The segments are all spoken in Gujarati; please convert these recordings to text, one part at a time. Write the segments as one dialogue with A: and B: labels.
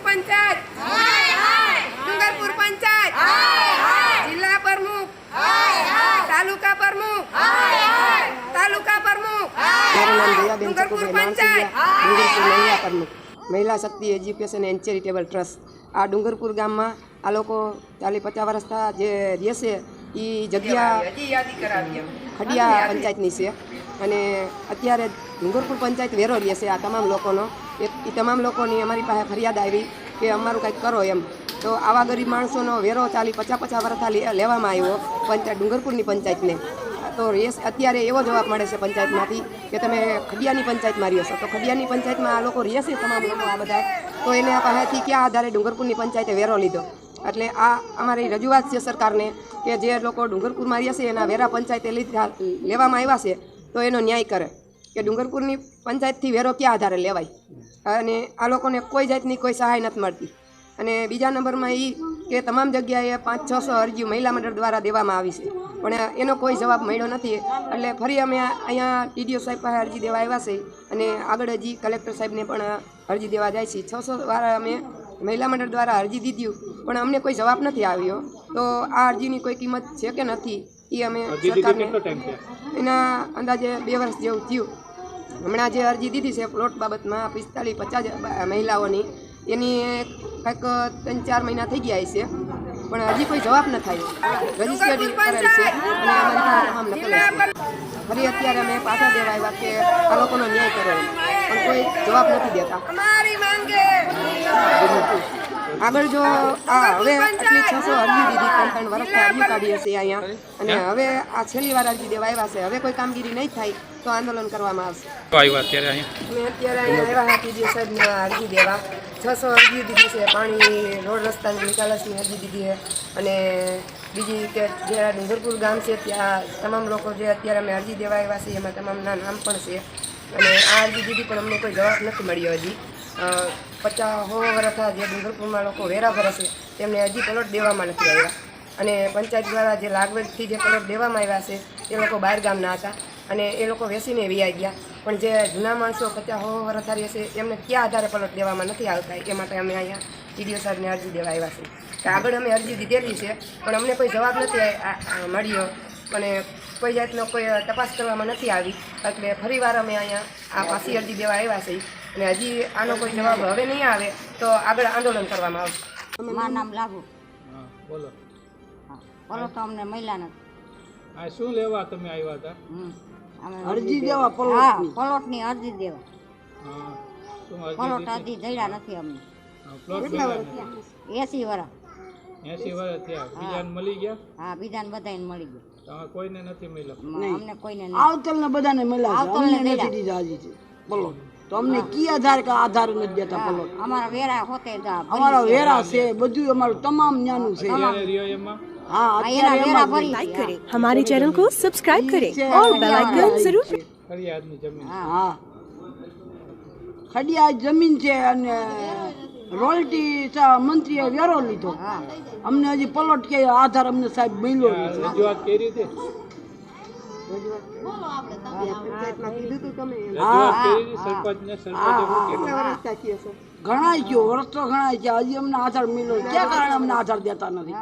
A: પંચાયત ડુંગરપુર પંચાયત જિલ્લા પ્રમુખ તાલુકા પ્રમુખ
B: મારું નામ દયાબેન ચકુભાઈ માણસિયા, ડુંગરપુર મહિલા પ્રમુખ, મહિલા શક્તિ એજ્યુકેશન એન્ડ ચેરિટેબલ ટ્રસ્ટ. આ ડુંગરપુર ગામમાં આ લોકો 40-50 વર્ષથી જે રહેશે એ જગ્યા ખડિયા પંચાયતની છે અને અત્યારે ડુંગરપુર પંચાયત વેરો રહેશે આ તમામ લોકોનો. એ તમામ લોકોની અમારી પાસે ફરિયાદ આવી કે અમારું કંઈક કરો એમ. તો આવા ગરીબ માણસોનો વેરો 40-50 વર્ષથી લેવામાં આવ્યો પંચાયત ડુંગરપુરની પંચાયતને. તો અત્યારે એવો જવાબ મળે છે પંચાયતમાંથી કે તમે ખડિયાની પંચાયતમાં રહ્યો છો. તો ખડિયાની પંચાયતમાં આ લોકો રહેશે તમામ લોકો આ બધા, તો એને પાસેથી ક્યાં આધારે ડુંગરપુરની પંચાયતે વેરો લીધો? એટલે આ અમારી રજૂઆત છે સરકારને કે જે લોકો ડુંગરપુરમાં રહેશે એના વેરા પંચાયતે લેવામાં આવ્યા છે તો એનો ન્યાય કરે કે ડુંગરપુરની પંચાયતથી વેરો ક્યાં આધારે લેવાય. અને આ લોકોને કોઈ જાતની કોઈ સહાય નથી મળતી. અને બીજા નંબરમાં એ કે તમામ જગ્યાએ 500-600 અરજી મહિલા મંડળ દ્વારા દેવામાં આવી છે પણ એનો કોઈ જવાબ મળ્યો નથી. એટલે ફરી અમે અહીંયા ટીડીઓ સાહેબ પાસે અરજી દેવા આવ્યા છે અને આગળ હજી કલેક્ટર સાહેબને પણ અરજી દેવા જાય છે. 600 વાર અમે મહિલા મંડળ દ્વારા અરજી દીધી પણ અમને કોઈ જવાબ નથી આવ્યો. તો આ અરજીની કોઈ કિંમત છે કે નથી એ અમે સરકારને એના અંદાજે 2 વર્ષ જેવું થયું. હમણાં જે અરજી દીધી છે પ્લોટ બાબતમાં 45-50 મહિલાઓની, એની કંઈક 3-4 મહિના થઈ ગયા છે પણ હજી કોઈ જવાબ ન થાય. રજીસ્ટ્રેશન કરેલ છે અને આમાં તમામ નકલ છે. ફરી અત્યારે અમે પાછા દેવા આવ્યા કે આ લોકોનો ન્યાય કરો પણ કોઈ જવાબ નથી દેતા. આગળ જો હવે આટલી 600 અરજી દીધી 3 વર્ષથી અરજી કાઢી હશે અહીંયા અને હવે આ છેલ્લી વાર અરજી દેવા આવ્યા છે. હવે કોઈ કામગીરી નહીં થાય તો આંદોલન કરવામાં આવશે.
C: અમે અત્યારે
B: અહીંયા આવ્યા હતા જે સાહેબને અરજી દેવા. 600 અરજી દીધી છે, પાણી રોડ રસ્તાની નિકાલસની અરજી દીધી છે અને બીજી કે જે ડુંગરપુર ગામ છે ત્યાં તમામ લોકો જે અત્યારે અમે અરજી દેવા આવ્યા છીએ એમાં તમામના નામ પણ છે અને આ અરજી દીધી પણ અમને કોઈ જવાબ નથી મળ્યો હજી. 50-100 વર્ષ જે ડુંગરપુરમાં લોકો વેરા ભરે છે તેમને હજી પ્લોટ દેવામાં નથી આવ્યા અને પંચાયત દ્વારા જે લાગવગથી જે પ્લોટ દેવામાં આવ્યા છે એ લોકો બહાર ગામના હતા અને એ લોકો વેચીને વ્યાઈ ગયા. પણ જે જૂના માણસો 50-100 વર્ષ હશે એમને ક્યાં આધારે પ્લોટ દેવામાં નથી આવતા. એ માટે અમે અહીંયા ટીડીઓ સાહેબને અરજી દેવા આવ્યા છે કે આગળ અમે અરજી દીધેલી છે પણ અમને કોઈ જવાબ નથી મળ્યો અને કોઈ જાતનો કોઈ તપાસ કરવામાં નથી આવી. એટલે ફરીવાર અમે અહીંયા આ પાછી અરજી દેવા આવ્યા છે અને હજી આનો કોઈ જવાબ હવે નહીં આવે તો આગળ આંદોલન કરવામાં આવશે.
D: મારું નામ લાગુ.
C: બોલો
D: બોલો તો અમને મહિલા નથી.
C: આ શું લેવા તમે આવ્યા હતા?
D: અરજી દેવા પ્લોટની અરજી દેવા. પ્લોટ અરજી જડ્યા નથી અમને.
C: પ્લોટ
D: 80 વર્ષ.
C: 80 વર્ષ થયા. બીજાને મળી ગયા?
D: હા, બીજાને બધાને મળી ગયા.
C: કોઈને નથી મળ્યો?
D: અમને કોઈને
E: આવતલને બધાને મળ્યા છે, અમને નથી દીધા હજી છે પ્લોટ. તો અમને કી આધાર કે આધાર નથી દેતા પ્લોટ.
D: અમારા વેરા હોતે
E: અમારા વેરા છે, બધું અમારું તમામ ન્યાનું છે. हाँ,
F: हमारे चैनल को सब्सक्राइब करें और बेल आइकन जरूर।
E: हाँ, खडिया जमीन છે અને રોયલ્ટી મંત્રીએ વેરો લીધો. અમને હજી પ્લોટ કે આધાર અમને સાહેબ મળ્યો નથી.
C: રજૂઆત કરી હતી?
E: ઘણા ગયો વર્ષ તો ઘણા છે, હજી અમને આધાર મળ્યો. ક્યાં કારણે અમને આધાર દેતા નથી?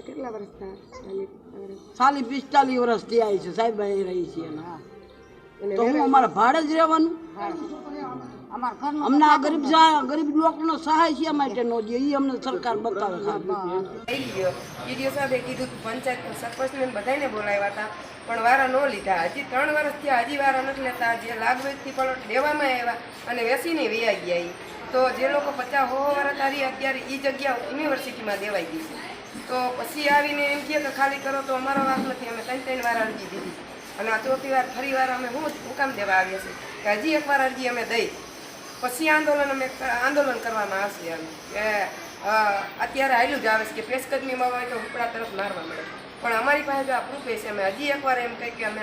B: કેટલા વર્ષ
E: થયા? 40-45 વર્ષ થયા છે સાહેબ અહીં રહી છે. તો હું અમારે ભાડે જ રહેવાનું? અમને આ ગરીબ લોકોનો સહાય છે માટેનો જે એ અમને સરકાર બતાવે.
B: ટીડીઓ સાહેબે કીધું પંચાયત સરપંચને બધાને બોલાવ્યા હતા પણ વારા ન લીધા. હજી 3 વર્ષ થયા હજી વારા નથી લેતા. જે લાગવગથી પ્લોટ દેવામાં આવ્યા અને વેચીને વ્યાઈ ગયા. તો જે લોકો 50-100 વર્ષ તારી અત્યારે એ જગ્યા યુનિવર્સિટીમાં દેવાઈ ગઈ છે. તો પછી આવીને એમ કહે કે ખાલી કરો તો અમારો વાક નથી. અમે 3 વાર અરજી દીધી અને આ 4થી વાર ફરી વાર અમે હુકામ દેવા આવ્યા છે કે હજી એકવાર અરજી અમે દઈ પછી આંદોલન કરવામાં આવશે. એમ કે અત્યારે હાલ્યું જ આવે છે કે પેશકદમીમાં હોય તો ઉપડા તરફ મારવા મળે પણ અમારી પાસે જો આ પ્રૂફ છે અમે હજી એકવાર એમ કહી કે અમે